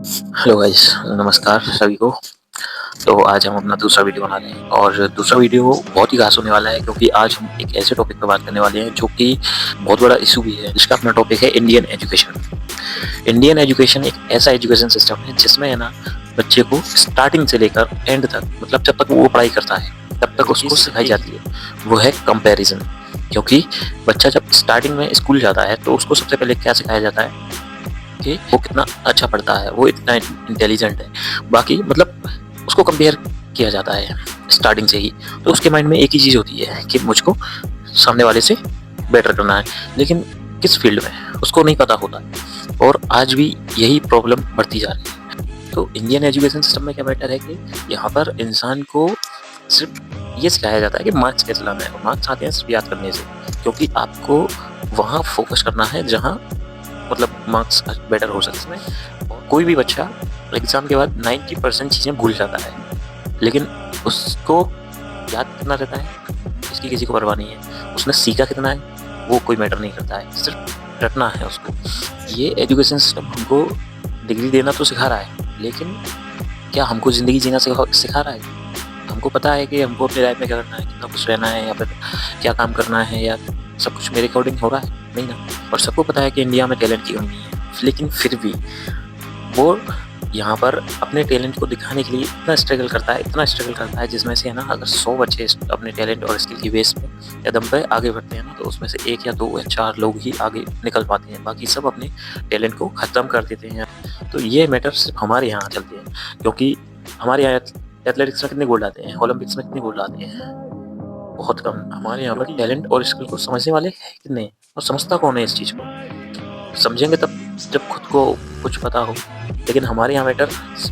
Hello guys, नमस्कार सभी को। तो आज हम अपना दूसरा वीडियो बना रहे हैं और दूसरा वीडियो बहुत ही खास होने वाला है क्योंकि आज हम एक ऐसे टॉपिक पर बात करने वाले हैं जो कि बहुत बड़ा इशू भी है, जिसका अपना टॉपिक है इंडियन एजुकेशन। इंडियन एजुकेशन एक ऐसा एजुकेशन सिस्टम है जिसमें है ना, बच्चे को स्टार्टिंग से लेकर एंड तक, मतलब जब तक वो पढ़ाई करता है तब तक उसको सिखाई जाती है वो है कंपैरिजन। क्योंकि बच्चा जब स्टार्टिंग में स्कूल जाता है तो उसको सबसे पहले क्या सिखाया जाता है कि वो कितना अच्छा पढ़ता है, वो इतना इंटेलिजेंट है। बाकी मतलब उसको कंपेयर किया जाता है स्टार्टिंग से ही। तो उसके माइंड में एक ही चीज़ होती है कि मुझको सामने वाले से बेटर करना है, लेकिन किस फील्ड में उसको नहीं पता होता। और आज भी यही प्रॉब्लम बढ़ती जा रही है। तो इंडियन एजुकेशन सिस्टम में क्या बेटर है कि यहाँ पर इंसान को सिर्फ ये सिखाया जाता है कि मार्क्स कैसे लाना है, और मार्क्स आते हैं सिर्फ याद करने से। क्योंकि आपको वहाँ फोकस करना है जहाँ मतलब मार्क्स बेटर हो सकते हैं। और कोई भी बच्चा एग्ज़ाम के बाद 90% चीज़ें भूल जाता है, लेकिन उसको याद कितना रहता है इसकी किसी को परवाह नहीं है। उसने सीखा कितना है वो कोई मैटर नहीं करता है, सिर्फ रटना है उसको। ये एजुकेशन सिस्टम हमको डिग्री देना तो सिखा रहा है, लेकिन क्या हमको ज़िंदगी जीना सिखा रहा है? हमको पता है कि हमको अपनी लाइफ में क्या करना है, कितना खुश रहना है, या फिर क्या काम करना है, या सब कुछ मेरे अकॉर्डिंग हो रहा है? नहीं ना। और सबको पता है कि इंडिया में टैलेंट की कमी नहीं है, लेकिन फिर भी वो यहाँ पर अपने टैलेंट को दिखाने के लिए इतना स्ट्रगल करता है जिसमें से है ना, अगर 100 बच्चे अपने टैलेंट और स्किल की बेस पे या दम पे आगे बढ़ते हैं ना, तो उसमें से 1 या 2 या 4 लोग ही आगे निकल पाते हैं, बाकी सब अपने टैलेंट को ख़त्म कर देते हैं। तो ये मैटर सिर्फ हमारे यहाँ चलते हैं, क्योंकि हमारे यहाँ एथलेटिक्स में कितने गोल्ड आते हैं, ओलंपिक्स में कितने गोल्ड आते हैं? बहुत कम। हमारे यहाँ पर टैलेंट और स्किल को समझने वाले हैं कितने, और समझता कौन है इस चीज़ को? समझेंगे तब जब खुद को कुछ पता हो। लेकिन हमारे यहाँ बेटर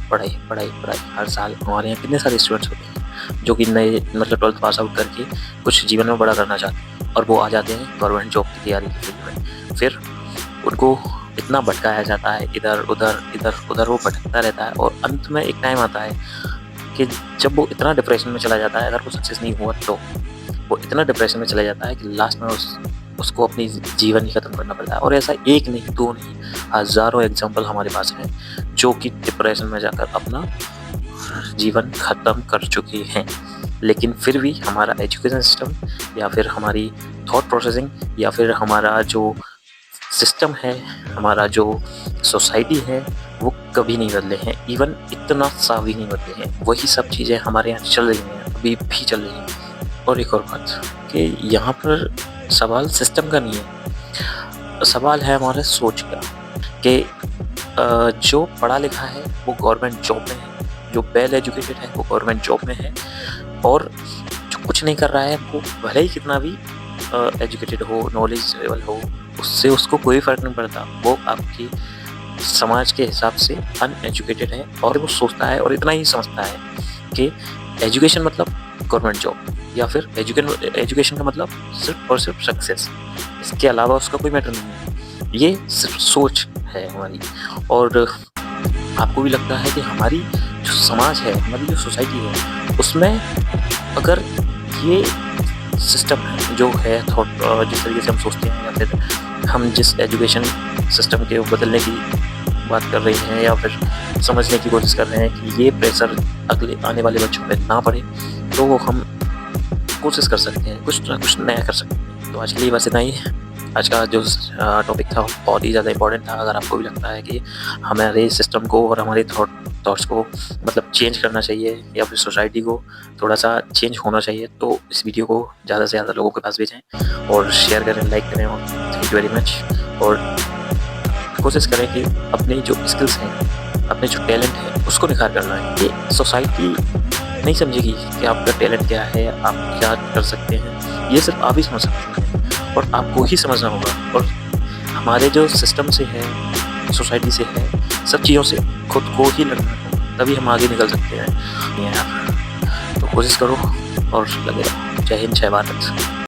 पढ़ाई पढ़ाई पढ़ाई। हर साल हमारे यहाँ कितने सारे स्टूडेंट्स होते हैं जो कि नए मतलब 12th पास आउट करके कुछ जीवन में बड़ा करना चाहते हैं, और वो आ जाते हैं गवर्नमेंट जॉब की तैयारी की फील्ड में। फिर उनको इतना भटकाया जाता है, इधर उधर वो भटकता रहता है, और अंत में एक टाइम आता है कि जब वो इतना डिप्रेशन में चला जाता है, अगर वो सक्सेस नहीं हुआ तो वो इतना डिप्रेशन में चला जाता है कि लास्ट में उसको अपनी जीवन ही ख़त्म करना पड़ता है। और ऐसा एक नहीं, 2 नहीं, हज़ारों एग्जाम्पल हमारे पास हैं जो कि डिप्रेशन में जाकर अपना जीवन ख़त्म कर चुके हैं। लेकिन फिर भी हमारा एजुकेशन सिस्टम, या फिर हमारी थॉट प्रोसेसिंग, या फिर हमारा जो सिस्टम है, हमारा जो सोसाइटी है, वो कभी नहीं बदले हैं। इवन इतना सा भी नहीं बदले हैं। वही सब चीज़ें हमारे यहाँ चल रही हैं, अभी भी चल रही हैं। और एक और बात कि यहाँ पर सवाल सिस्टम का नहीं है, सवाल है हमारे सोच का। कि जो पढ़ा लिखा है वो गवर्नमेंट जॉब में है, जो वेल एजुकेटेड है वो गवर्नमेंट जॉब में है, और जो कुछ नहीं कर रहा है वो भले ही कितना भी एजुकेटेड हो, नॉलेज लेवल हो, उससे उसको कोई फ़र्क नहीं पड़ता। वो आपकी समाज के हिसाब से अनएजुकेटेड है, और वो सोचता है और इतना ही समझता है कि एजुकेशन मतलब गवर्नमेंट जॉब, या फिर एजुकेशन का मतलब सिर्फ और सिर्फ सक्सेस। इसके अलावा उसका कोई मैटर नहीं है। ये सिर्फ सोच है हमारी। और आपको भी लगता है कि हमारी जो समाज है, हमारी जो सोसाइटी है, उसमें अगर ये सिस्टम है जो है थॉट, जिस तरीके से हम सोचते हैं, या फिर हम जिस एजुकेशन सिस्टम के बदलने की बात कर रहे हैं, या फिर समझने की कोशिश कर रहे हैं कि ये प्रेशर अगले आने वाले बच्चों पे ना पड़े, तो हम कोशिश कर सकते हैं, कुछ ना कुछ नया कर सकते हैं। तो आज के लिए बस इतना ही है। आज का जो टॉपिक था बहुत ही ज़्यादा इम्पोर्टेंट था। अगर आपको भी लगता है कि हमारे सिस्टम को और हमारे थॉट्स को मतलब चेंज करना चाहिए, या फिर सोसाइटी को थोड़ा सा चेंज होना चाहिए, तो इस वीडियो को ज़्यादा से ज़्यादा लोगों के पास भेजें और शेयर करें, लाइक करें। और थैंक यू वेरी मच। और कोशिश करें कि अपनी जो स्किल्स हैं, अपने जो टैलेंट है, उसको निखार करना है। ये सोसाइटी नहीं समझेगी कि आपका टैलेंट क्या है, आप क्या कर सकते हैं। ये सिर्फ आप ही समझ सकते हैं, और आपको ही समझना होगा। और हमारे जो सिस्टम से है, सोसाइटी से है, सब चीज़ों से खुद को ही लड़ना होगा, तभी हम आगे निकल सकते हैं। तो कोशिश करो और लगे रहो। जय हिंद, जय भारत।